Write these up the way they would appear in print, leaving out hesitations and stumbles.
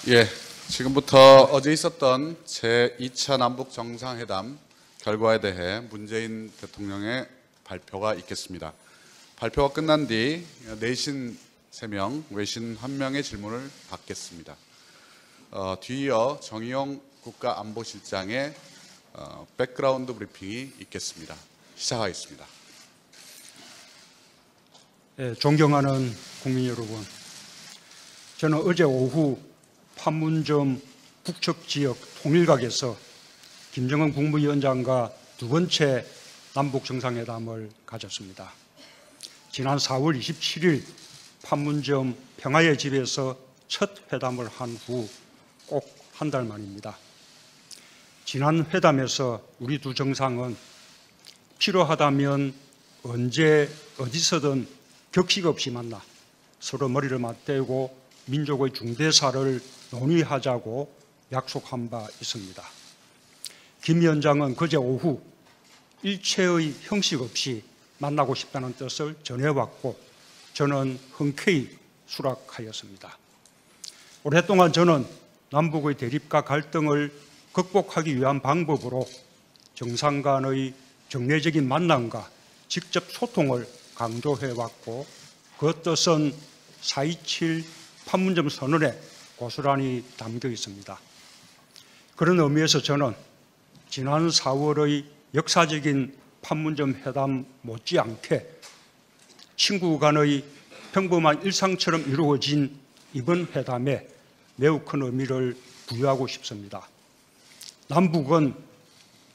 예, 지금부터 어제 있었던 제2차 남북 정상회담 결과에 대해 문재인 대통령의 발표가 있겠습니다. 발표가 끝난 뒤 내신 3명, 외신 1명의 질문을 받겠습니다. 뒤이어 정의용 국가안보실장의 백그라운드 브리핑이 있겠습니다. 시작하겠습니다. 네, 존경하는 국민 여러분, 저는 어제 오후 판문점 북측지역 통일각에서 김정은 국무위원장과 두 번째 남북 정상회담을 가졌습니다. 지난 4월 27일 판문점 평화의 집에서 첫 회담을 한 후 꼭 한 달 만입니다. 지난 회담에서 우리 두 정상은 필요하다면 언제 어디서든 격식 없이 만나 서로 머리를 맞대고 민족의 중대사를 논의하자고 약속한 바 있습니다. 김 위원장은 그제 오후 일체의 형식 없이 만나고 싶다는 뜻을 전해왔고 저는 흔쾌히 수락하였습니다. 오랫동안 저는 남북의 대립과 갈등을 극복하기 위한 방법으로 정상 간의 정례적인 만남과 직접 소통을 강조해왔고 그 뜻은 4.27 판문점 선언에 고스란히 담겨 있습니다. 그런 의미에서 저는 지난 4월의 역사적인 판문점 회담 못지않게 친구 간의 평범한 일상처럼 이루어진 이번 회담에 매우 큰 의미를 부여하고 싶습니다. 남북은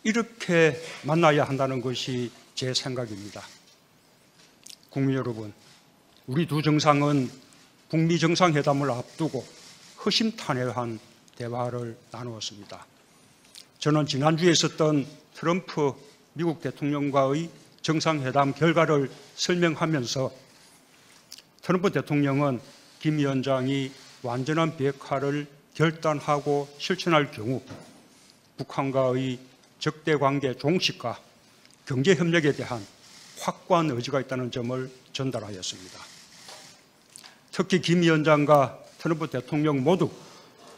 이렇게 만나야 한다는 것이 제 생각입니다. 국민 여러분, 우리 두 정상은 북미 정상회담을 앞두고 허심탄회한 대화를 나누었습니다. 저는 지난주에 있었던 트럼프 미국 대통령과의 정상회담 결과를 설명하면서 트럼프 대통령은 김 위원장이 완전한 비핵화를 결단하고 실천할 경우 북한과의 적대관계 종식과 경제협력에 대한 확고한 의지가 있다는 점을 전달하였습니다. 특히 김 위원장과 트럼프 대통령 모두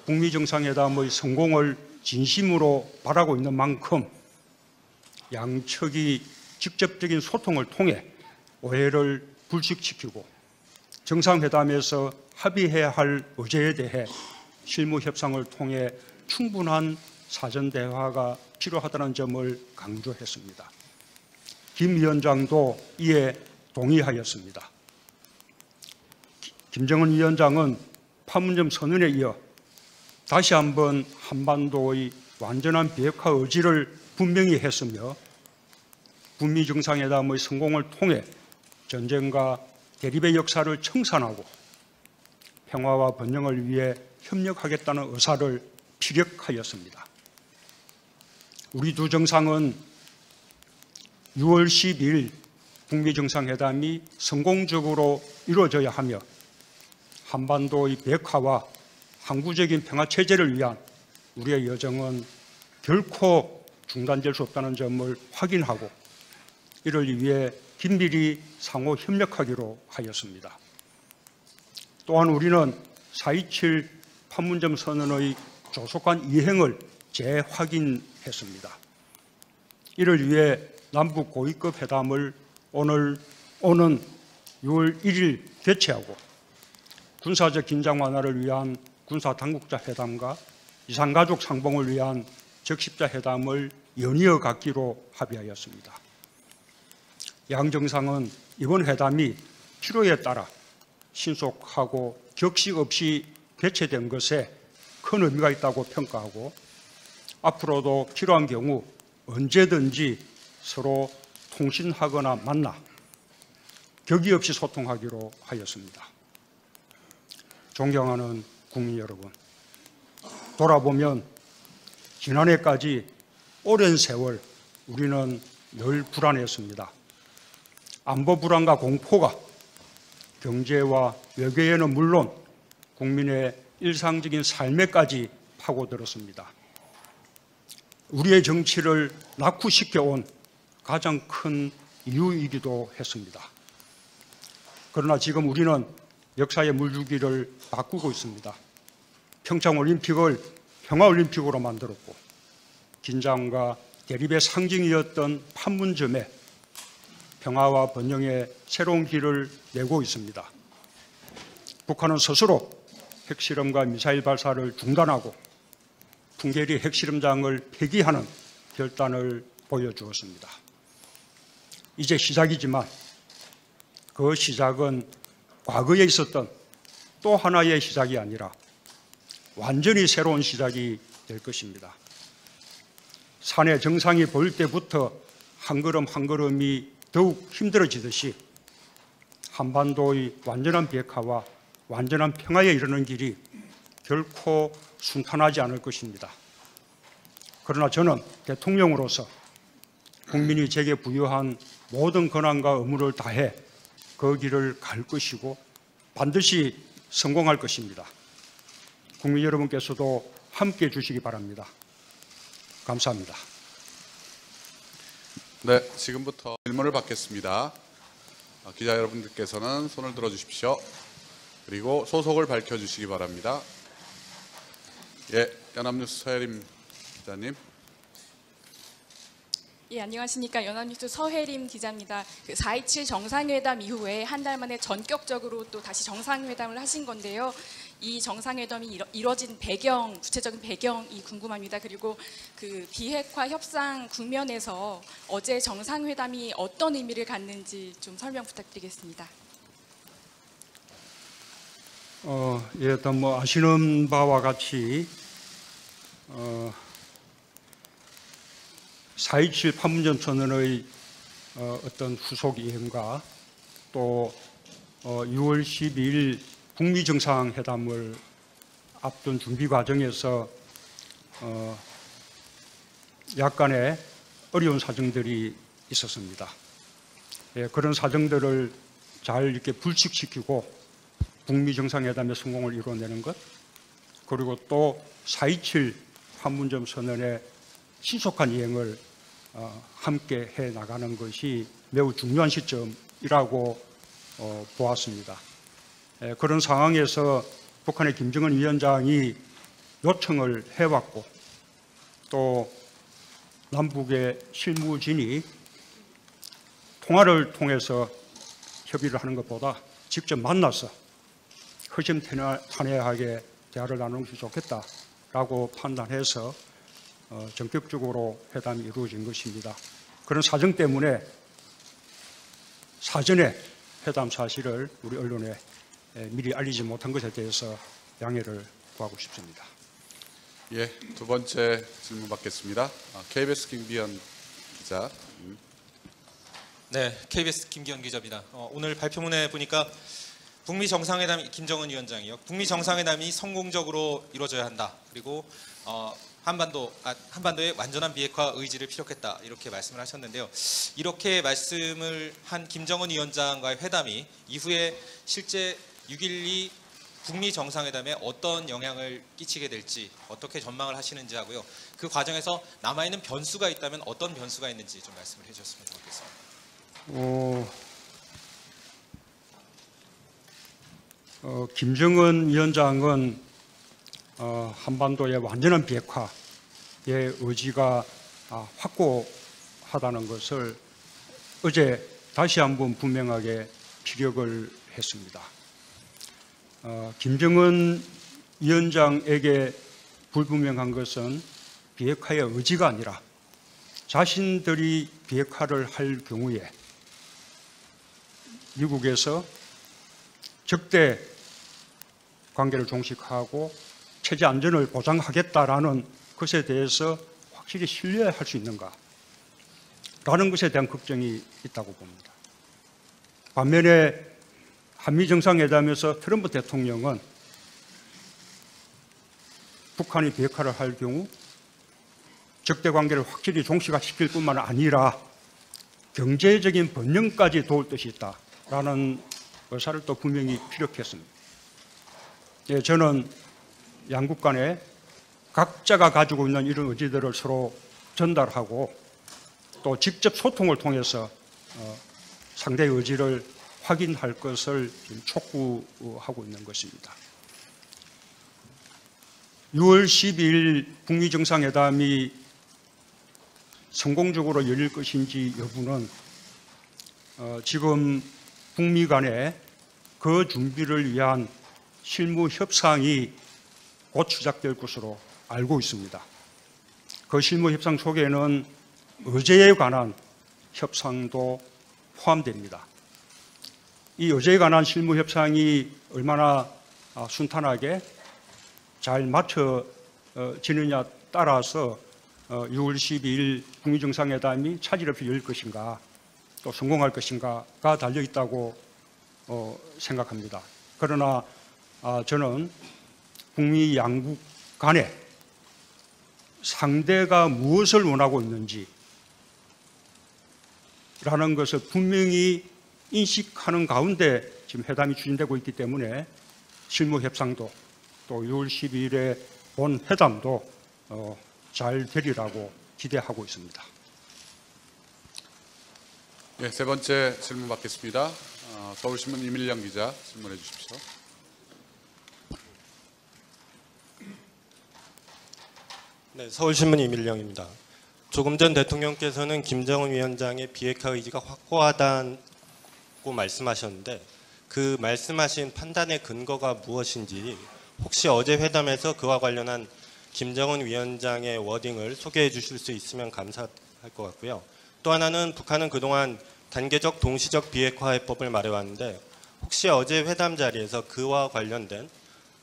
북미 정상회담의 성공을 진심으로 바라고 있는 만큼 양측이 직접적인 소통을 통해 오해를 불식시키고 정상회담에서 합의해야 할 의제에 대해 실무 협상을 통해 충분한 사전 대화가 필요하다는 점을 강조했습니다. 김 위원장도 이에 동의하였습니다. 김정은 위원장은 판문점 선언에 이어 다시 한번 한반도의 완전한 비핵화 의지를 분명히 했으며 북미 정상회담의 성공을 통해 전쟁과 대립의 역사를 청산하고 평화와 번영을 위해 협력하겠다는 의사를 피력하였습니다. 우리 두 정상은 6월 12일 북미 정상회담이 성공적으로 이루어져야 하며 한반도의 비핵화와 항구적인 평화체제를 위한 우리의 여정은 결코 중단될 수 없다는 점을 확인하고 이를 위해 긴밀히 상호 협력하기로 하였습니다. 또한 우리는 4.27 판문점 선언의 조속한 이행을 재확인했습니다. 이를 위해 남북 고위급 회담을 오는 6월 1일 개최하고 군사적 긴장 완화를 위한 군사당국자 회담과 이산가족 상봉을 위한 적십자 회담을 연이어 갖기로 합의하였습니다. 양 정상은 이번 회담이 필요에 따라 신속하고 격식 없이 개최된 것에 큰 의미가 있다고 평가하고 앞으로도 필요한 경우 언제든지 서로 통신하거나 만나 격의 없이 소통하기로 하였습니다. 존경하는 국민 여러분, 돌아보면 지난해까지 오랜 세월 우리는 늘 불안했습니다. 안보 불안과 공포가 경제와 외교에는 물론 국민의 일상적인 삶에까지 파고들었습니다. 우리의 정치를 낙후시켜온 가장 큰 이유이기도 했습니다. 그러나 지금 우리는 역사의 물줄기를 바꾸고 있습니다. 평창올림픽을 평화올림픽으로 만들었고 긴장과 대립의 상징이었던 판문점에 평화와 번영의 새로운 길을 내고 있습니다. 북한은 스스로 핵실험과 미사일 발사를 중단하고 풍계리 핵실험장을 폐기하는 결단을 보여주었습니다. 이제 시작이지만 그 시작은 과거에 있었던 또 하나의 시작이 아니라 완전히 새로운 시작이 될 것입니다. 산의 정상이 보일 때부터 한 걸음 한 걸음이 더욱 힘들어지듯이 한반도의 완전한 비핵화와 완전한 평화에 이르는 길이 결코 순탄하지 않을 것입니다. 그러나 저는 대통령으로서 국민이 제게 부여한 모든 권한과 의무를 다해 그 길을 갈 것이고 반드시 성공할 것입니다. 국민 여러분께서도 함께해 주시기 바랍니다. 감사합니다. 네, 지금부터 질문을 받겠습니다. 기자 여러분들께서는 손을 들어주십시오. 그리고 소속을 밝혀주시기 바랍니다. 예, 연합뉴스 서혜림 기자님. 예, 안녕하십니까. 연합뉴스 서혜림 기자입니다. 4.27 정상회담 이후에 한 달 만에 전격적으로 또 다시 정상회담을 하신 건데요. 이 정상회담이 이뤄진 배경, 구체적인 배경이 궁금합니다. 그리고 그 비핵화 협상 국면에서 어제 정상회담이 어떤 의미를 갖는지 좀 설명 부탁드리겠습니다. 일단 아시는 바와 같이 4.27 판문점 선언의 어떤 후속 이행과 또 6월 12일 북미 정상회담을 앞둔 준비 과정에서 약간의 어려운 사정들이 있었습니다. 예, 그런 사정들을 잘 이렇게 불식시키고 북미 정상회담의 성공을 이루어내는 것, 그리고 또 4.27 판문점 선언의 신속한 이행을 함께 해 나가는 것이 매우 중요한 시점이라고 보았습니다. 그런 상황에서 북한의 김정은 위원장이 요청을 해왔고 또 남북의 실무진이 통화를 통해서 협의를 하는 것보다 직접 만나서 허심탄회하게 대화를 나누는 것이 좋겠다라고 판단해서 전격적으로 회담이 이루어진 것입니다. 그런 사정 때문에 사전에 회담 사실을 우리 언론에 미리 알리지 못한 것에 대해서 양해를 구하고 싶습니다. 예, 두 번째 질문 받겠습니다. KBS 김기현 기자. 네, KBS 김기현 기자입니다. 오늘 발표문에 보니까 북미 정상회담 김정은 위원장이요. 북미 정상회담이 성공적으로 이루어져야 한다. 그리고 한반도의 완전한 비핵화 의지를 피력했다. 이렇게 말씀을 하셨는데요. 이렇게 말씀을 한 김정은 위원장과의 회담이 이후에 실제 6.12 북미 정상회담에 어떤 영향을 끼치게 될지 어떻게 전망을 하시는지 하고요. 그 과정에서 남아있는 변수가 있다면 어떤 변수가 있는지 좀 말씀을 해주셨으면 좋겠습니다. 김정은 위원장은 한반도의 완전한 비핵화의 의지가 확고하다는 것을 어제 다시 한번 분명하게 피력을 했습니다. 김정은 위원장에게 불분명한 것은 비핵화의 의지가 아니라 자신들이 비핵화를 할 경우에 미국에서 적대 관계를 종식하고 체제 안전을 보장하겠다라는 것에 대해서 확실히 신뢰할 수 있는가 라는 것에 대한 걱정이 있다고 봅니다. 반면에 한미 정상회담에서 트럼프 대통령은 북한이 비핵화를 할 경우 적대 관계를 확실히 종식시킬 뿐만 아니라 경제적인 번영까지 도울 뜻이 있다라는 의사를 또 분명히 피력했습니다. 예, 저는 양국 간에 각자가 가지고 있는 이런 의지들을 서로 전달하고 또 직접 소통을 통해서 상대의 의지를 확인할 것을 지금 촉구하고 있는 것입니다. 6월 12일 북미 정상회담이 성공적으로 열릴 것인지 여부는 지금 북미 간에 그 준비를 위한 실무 협상이 곧 시작될 것으로 알고 있습니다. 그 실무 협상 속에는 의제에 관한 협상도 포함됩니다. 이 의제에 관한 실무 협상이 얼마나 순탄하게 잘 맞춰지느냐 따라서 6월 12일 북미 정상회담이 차질 없이 열릴 것인가 또 성공할 것인가가 달려 있다고 생각합니다. 그러나 저는 북미 양국 간에 상대가 무엇을 원하고 있는지 라는 것을 분명히 인식하는 가운데 지금 회담이 추진되고 있기 때문에 실무 협상도 또 6월 12일에 본 회담도 잘 되리라고 기대하고 있습니다. 예, 세 번째 질문 받겠습니다. 서울신문 이밀령 기자 질문해 주십시오. 네, 서울신문 이밀령입니다. 조금 전 대통령께서는 김정은 위원장의 비핵화 의지가 확고하다고 말씀하셨는데 그 말씀하신 판단의 근거가 무엇인지 혹시 어제 회담에서 그와 관련한 김정은 위원장의 워딩을 소개해 주실 수 있으면 감사할 것 같고요. 또 하나는 북한은 그동안 단계적 동시적 비핵화 해법을 말해왔는데 혹시 어제 회담 자리에서 그와 관련된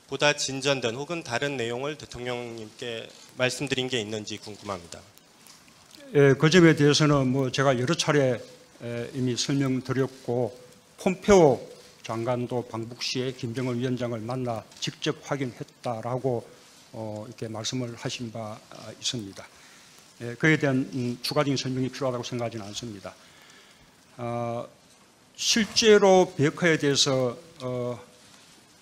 보다 진전된 혹은 다른 내용을 대통령님께 말씀드린 게 있는지 궁금합니다. 예, 그 점에 대해서는 제가 여러 차례 이미 설명드렸고 폼페오 장관도 방북 시에 김정은 위원장을 만나 직접 확인했다라고 이렇게 말씀을 하신 바 있습니다. 예, 그에 대한 추가적인 설명이 필요하다고 생각하지는 않습니다. 실제로 비핵화에 대해서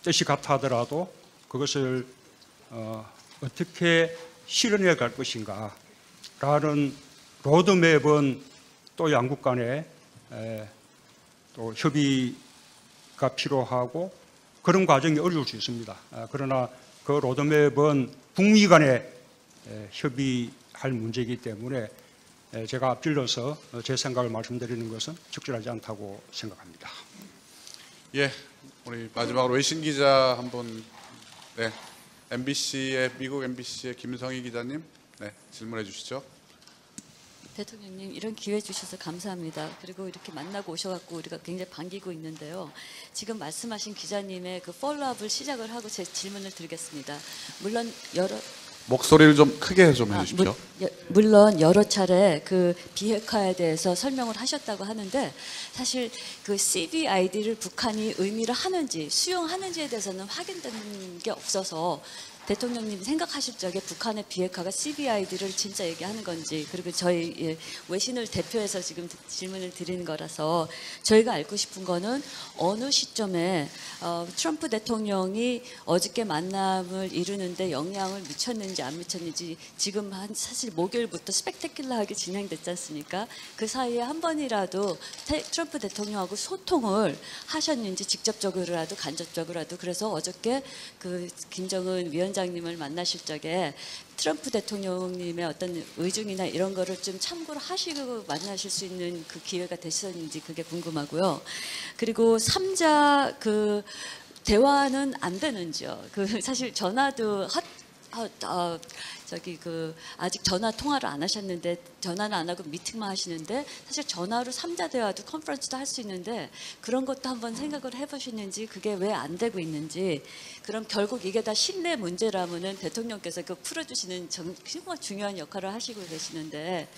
뜻이 같아 하더라도 그것을 어떻게 실현해 갈 것인가 라는 로드맵은 또 양국 간에 또 협의가 필요하고 그런 과정이 어려울 수 있습니다. 그러나 그 로드맵은 북미 간에 협의할 문제이기 때문에 제가 앞질러서 제 생각을 말씀드리는 것은 적절하지 않다고 생각합니다. 예, 우리 마지막으로 외신 기자 한 분, 네, 미국 MBC의 김성희 기자님, 네, 질문해 주시죠. 대통령님 이런 기회 주셔서 감사합니다. 그리고 이렇게 만나고 오셔갖고 우리가 굉장히 반기고 있는데요. 지금 말씀하신 기자님의 그 폴로업을 시작을 하고 제 질문을 드리겠습니다. 물론 목소리를 좀 크게 좀 해주십시오. 물론 여러 차례 그 비핵화에 대해서 설명을 하셨다고 하는데 사실 그 CVID를 북한이 의미를 하는지 수용하는지에 대해서는 확인된 게 없어서 대통령님 생각하실 적에 북한의 비핵화가 CVID를 진짜 얘기하는 건지 그리고 저희 외신을 대표해서 지금 질문을 드리는 거라서 저희가 알고 싶은 거는 어느 시점에 트럼프 대통령이 어저께 만남을 이루는데 영향을 미쳤는지 안 미쳤는지 지금 사실 목요일부터 스펙테큘러하게 진행됐지 않습니까? 그 사이에 한 번이라도 트럼프 대통령하고 소통을 하셨는지 직접적으로라도 간접적으로라도 그래서 어저께 그 김정은 위원장님을 만나실 적에 트럼프 대통령님의 어떤 의중이나 이런 거를 좀 참고를 하시고 만나실 수 있는 그 기회가 되셨는지 그게 궁금하고요. 그리고 3자 그 대화는 안 되는지요. 그 사실 전화도 아직 전화 통화를 안 하셨는데 전화는 안 하고 미팅만 하시는데 사실 전화로 3자 대화도 컨퍼런스도 할 수 있는데 그런 것도 한번 생각을 해보시는지 그게 왜 안 되고 있는지 그럼 결국 이게 다 신뢰 문제라면은 대통령께서 그 풀어주시는 정말 중요한 역할을 하시고 계시는데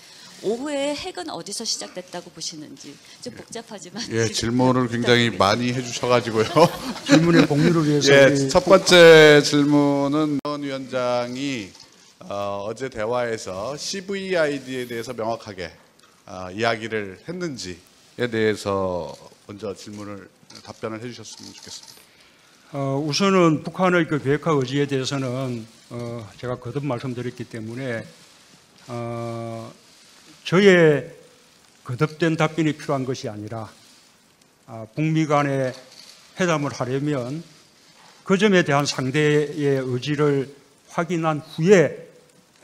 오후에 핵은 어디서 시작됐다고 보시는지 좀 복잡하지만 예, 질문을 굉장히 많이 해주셔가지고요. 질문의 공유를 위해서 예, 첫 번째 질문은 전 위원장이 어제 대화에서 CVID에 대해서 명확하게 이야기를 했는지에 대해서 먼저 답변을 해주셨으면 좋겠습니다. 우선은 북한의 그 비핵화 의지에 대해서는 제가 거듭 말씀드렸기 때문에 저의 거듭된 답변이 필요한 것이 아니라 북미 간의 회담을 하려면 그 점에 대한 상대의 의지를 확인한 후에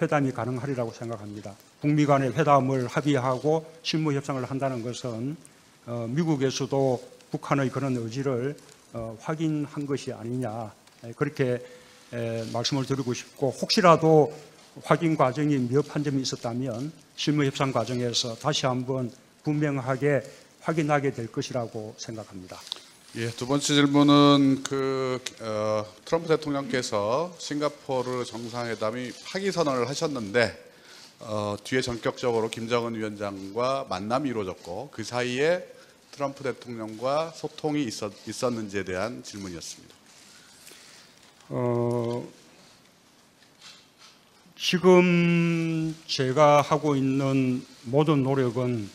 회담이 가능하리라고 생각합니다. 북미 간의 회담을 합의하고 실무 협상을 한다는 것은 미국에서도 북한의 그런 의지를 확인한 것이 아니냐, 그렇게 말씀을 드리고 싶고, 혹시라도 확인 과정이 미흡한 점이 있었다면 실무 협상 과정에서 다시 한번 분명하게 확인하게 될 것이라고 생각합니다. 예, 두 번째 질문은 트럼프 대통령께서 싱가포르 정상회담이 파기 선언을 하셨는데 뒤에 전격적으로 김정은 위원장과 만남이 이루어졌고 그 사이에 트럼프 대통령과 소통이 있었는지에 대한 질문이었습니다. 지금 제가 하고 있는 모든 노력은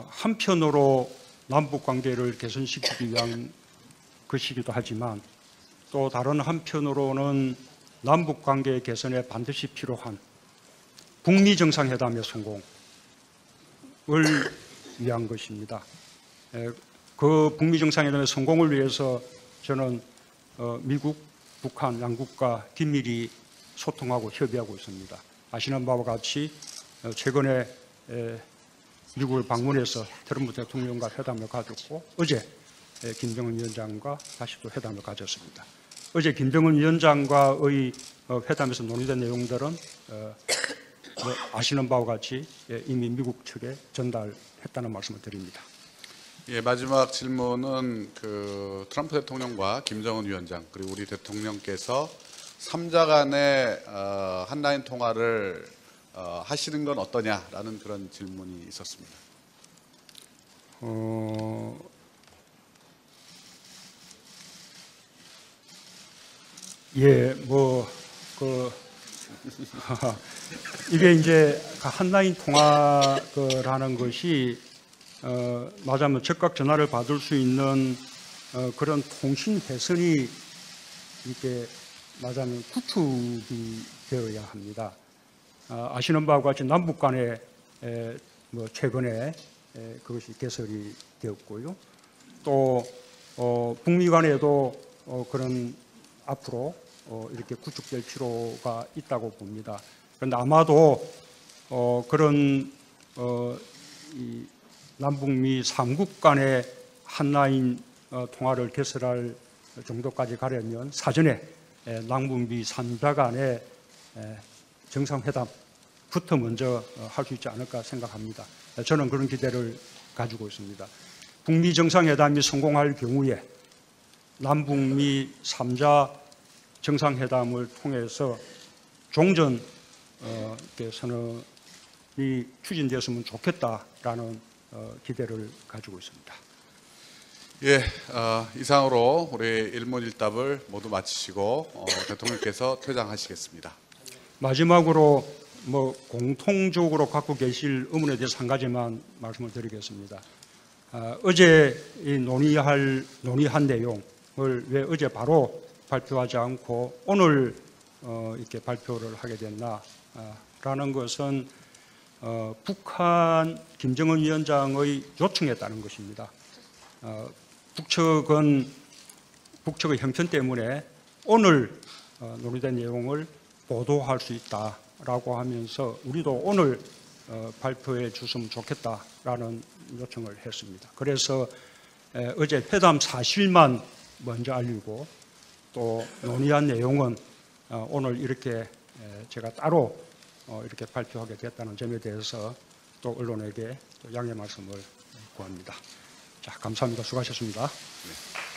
한편으로 남북 관계를 개선시키기 위한 것이기도 하지만 또 다른 한편으로는 남북 관계 개선에 반드시 필요한 북미 정상회담의 성공을 위한 것입니다. 그 북미 정상회담의 성공을 위해서 저는 미국, 북한 양국과 긴밀히 소통하고 협의하고 있습니다. 아시는 바와 같이 최근에 미국을 방문해서 트럼프 대통령과 회담을 가졌고 어제 김정은 위원장과 다시 또 회담을 가졌습니다. 어제 김정은 위원장과의 회담에서 논의된 내용들은 아시는 바와 같이 이미 미국 측에 전달했다는 말씀을 드립니다. 예, 마지막 질문은 트럼프 대통령과 김정은 위원장 그리고 우리 대통령께서 3자 간의 한라인 통화를 하시는 건 어떠냐라는 그런 질문이 있었습니다. 예, 이게 이제 한라인 통화라는 것이 맞으면 즉각 전화를 받을 수 있는 그런 통신 회선이 이렇게 맞으면 구축이 되어야 합니다. 아시는 바와 같이 남북 간에 최근에 그것이 개설이 되었고요. 또 북미 간에도 그런 앞으로 이렇게 구축될 필요가 있다고 봅니다. 그런데 아마도 그런 이 남북미 3국 간의 한라인 통화를 개설할 정도까지 가려면 사전에 남북미 3자 간의 정상회담부터 먼저 할 수 있지 않을까 생각합니다. 저는 그런 기대를 가지고 있습니다. 북미 정상회담이 성공할 경우에 남북미 3자 정상회담을 통해서 종전 선언이 추진되었으면 좋겠다라는 기대를 가지고 있습니다. 예, 이상으로 우리 일문일답을 모두 마치시고 대통령께서 퇴장하시겠습니다. 마지막으로 공통적으로 갖고 계실 의문에 대해서 한 가지만 말씀을 드리겠습니다. 어제 이 논의한 내용을 왜 어제 바로 발표하지 않고 오늘 이렇게 발표를 하게 됐나라는 것은 북한 김정은 위원장의 요청에 따른 것입니다. 북측의 형편 때문에 오늘 논의된 내용을 보도할 수 있다라고 하면서 우리도 오늘 발표해 줬으면 좋겠다라는 요청을 했습니다. 그래서 어제 회담 사실만 먼저 알리고 또 논의한 내용은 오늘 이렇게 제가 따로 이렇게 발표하게 됐다는 점에 대해서 또 언론에게 또 양해 말씀을 구합니다. 자, 감사합니다. 수고하셨습니다. 네.